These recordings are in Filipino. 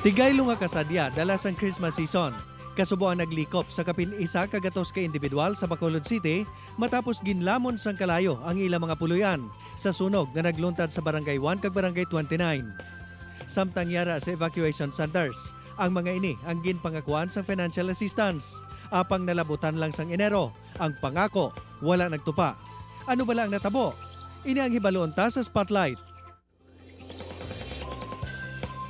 Tigaylo nga kasadya dala sang Christmas season. Kasubo ang naglikop sa kapin isa kagatos ka individual sa Bacolod City matapos ginlamon sang kalayo ang ilang mga puluyan sa sunog nga nagluntad sa Barangay 1 kag Barangay 29. Samtang yara sa evacuation centers, ang mga ini ang ginpangakuan sa financial assistance. Apang nalabutan lang sang Enero, ang pangako wala nagtupa. Ano bala ang natabo? Ini ang hibalon ta sa Spotlight.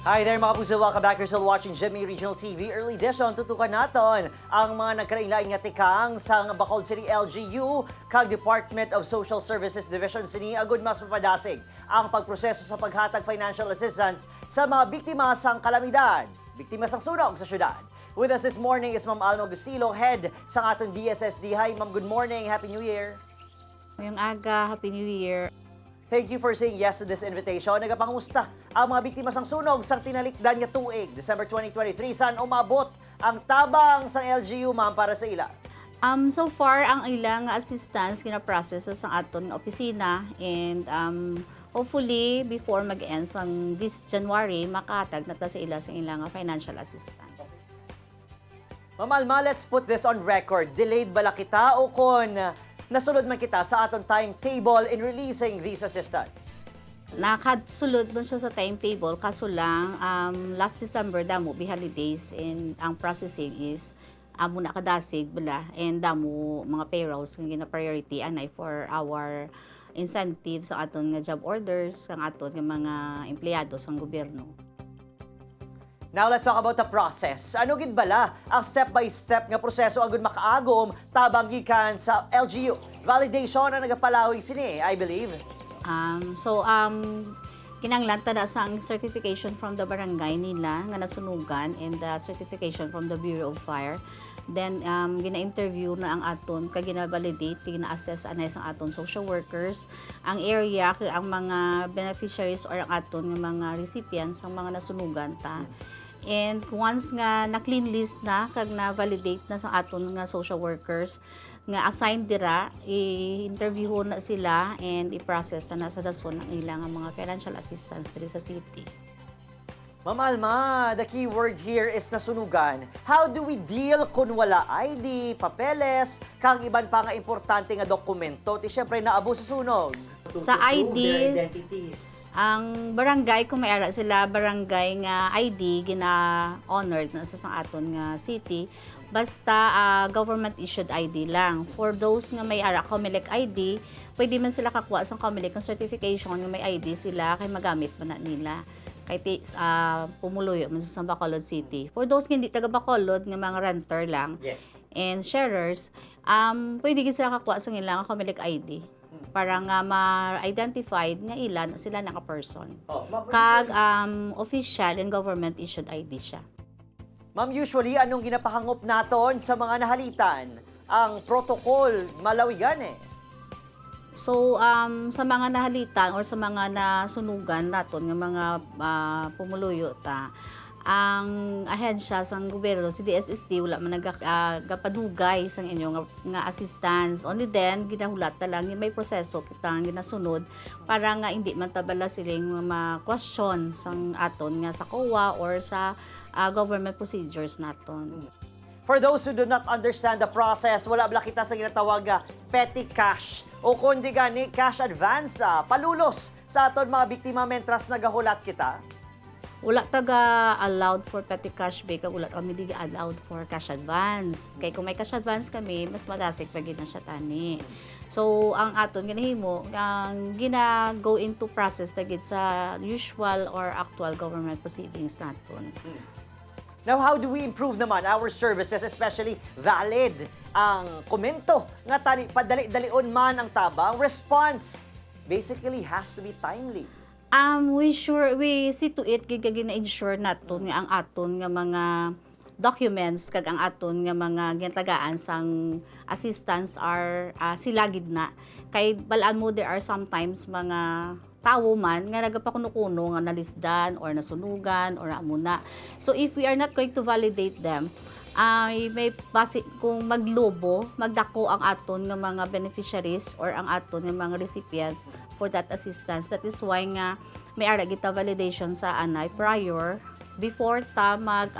Hi there mga puso, welcome back. You're still watching GMA Regional TV. Early edition, tutukan natin ang mga nagkarainlaing nga tikang sa Bacolod City LGU kag Department of Social Services Division sini agud mas mapadasig ang pagproseso sa paghatag financial assistance sa mga biktima sang kalamidad, biktima sang sunog sa syudad. With us this morning is Ma'am Alma Agustilo, head sa aton DSSD. Hi Ma'am, good morning, Happy New Year. Ngayong aga, Happy New Year. Thank you for saying yes to this invitation. Nagapangusta ang mga biktima sang sunog sang tinalikdan nga tuig, December 2023. Saan umabot ang tabang sang LGU, ma'am, para sa ila? So far, ang ilang assistance kina-process sa aton nga opisina and hopefully before mag-end sang this January, makatag na ta sa ila sa ilang financial assistance. Ma'am Alma, let's put this on record. Delayed bala kita o kon nasulod man kita sa aton timetable in releasing these assistance? Nakasulod mo siya sa timetable, kaso lang last December damo be holidays and ang processing is amo na kadasig bala and damo mga payrolls nga gina-priority anay for our incentives sa aton nga job orders sang aton nga mga empleyado sang gobyerno. Now let's talk about the process. Ano gid bala ang step-by-step nga proseso agud makaagom tabang gikan sa LGU? Validation na nagapalawi sini, I believe. Kinanglan tada sang certification from the barangay nila nga nasunugan and the certification from the Bureau of Fire. Then gina-interview na ang aton kag gina-validate, gina-assess anay sang aton social workers, ang area kag ang mga beneficiaries or ang aton nga mga recipients ang mga nasunugan ta. And once nga na-clean list na, kag na-validate na sa aton nga social workers, nga assigned dira, i-interview na sila and i-process na sa dason ang ilang mga financial assistance diri sa city. Ma'am Alma, the key word here is nasunugan. How do we deal kung wala ID, papeles, kang iban pa nga importante nga dokumento, ti syempre naabo sa sunog? Sa IDs, ang barangay, kung may ara sila, barangay nga ID, gina-honored na sa aton nga city, basta government-issued ID lang. For those nga may ara COMELEC ID, pwede man sila kakuha sa COMELEC ng certification nga may ID sila, kay magamit man na nila. Kay pumuluyo man sa Bacolod City. For those nga hindi taga Bacolod, nga mga renter lang, yes, and sharers, pwede sila kakuha sa ilang COMELEC ID para nga ma-identified nga ilan sila naka-person. Kag official and government-issued ID siya. Ma'am, usually anong ginapahangop naton sa mga nahalitan? Ang protocol, malawigan eh. So, sa mga nahalitan or sa mga nasunugan naton nga mga pumuluyo ta, ang ahensya sang gobyerno, si DSSD, wala man nagapadugay sang inyo nga assistance. Only then, ginahulat na lang yung may proseso kitang ginasunod para nga hindi man tabala siling ma-question sang aton nga sa COA or sa government procedures naton. For those who do not understand the process, wala bala kita sa ginatawag petty cash o kundi gani cash advance, palulos sa aton mga biktima mentras nagahulat kita. Wala taga allowed for petty cash back, wala kami di allowed for cash advance. Kay kung may cash advance kami, mas madasig pa gid na siya tani. So ang aton ginahimo, ang gina-go into process tagid sa usual or actual government proceedings naton. Now, how do we improve naman our services, especially valid ang komento nga tani padali-dalion man ang tabang response basically has to be timely. We see to it gina-ensure naton nga ang aton nga mga documents kag ang aton nga mga ginatagaan sang assistance are silagid na. Kay balaan mo there are sometimes mga tawo man nga nagapakuno-kuno nga nalisdan or nasunugan or amuna. So if we are not going to validate them, may kung maglobo, magdako ang aton nga mga beneficiaries or ang aton nga mga recipient for that assistance. That is why nga may ara kita validation sa anay prior before ta mag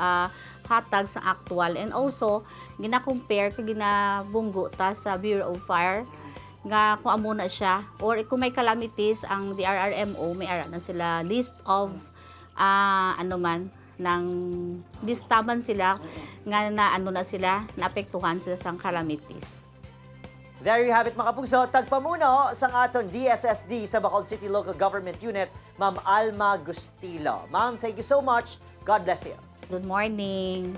hatag sa actual, and also gina-compare kag ginabunggo ta sa Bureau of Fire nga kung amo na siya, or kung may calamities ang DRRMO may ara na sila list of ano man ng listaman sila nga na ano na sila, naapektuhan sila sa calamities. There you have it mga kapuso. Tagpamuno sa aton DSSD sa Bacolod City Local Government Unit, Ma'am Alma Gustilo. Ma'am, thank you so much. God bless you. Good morning.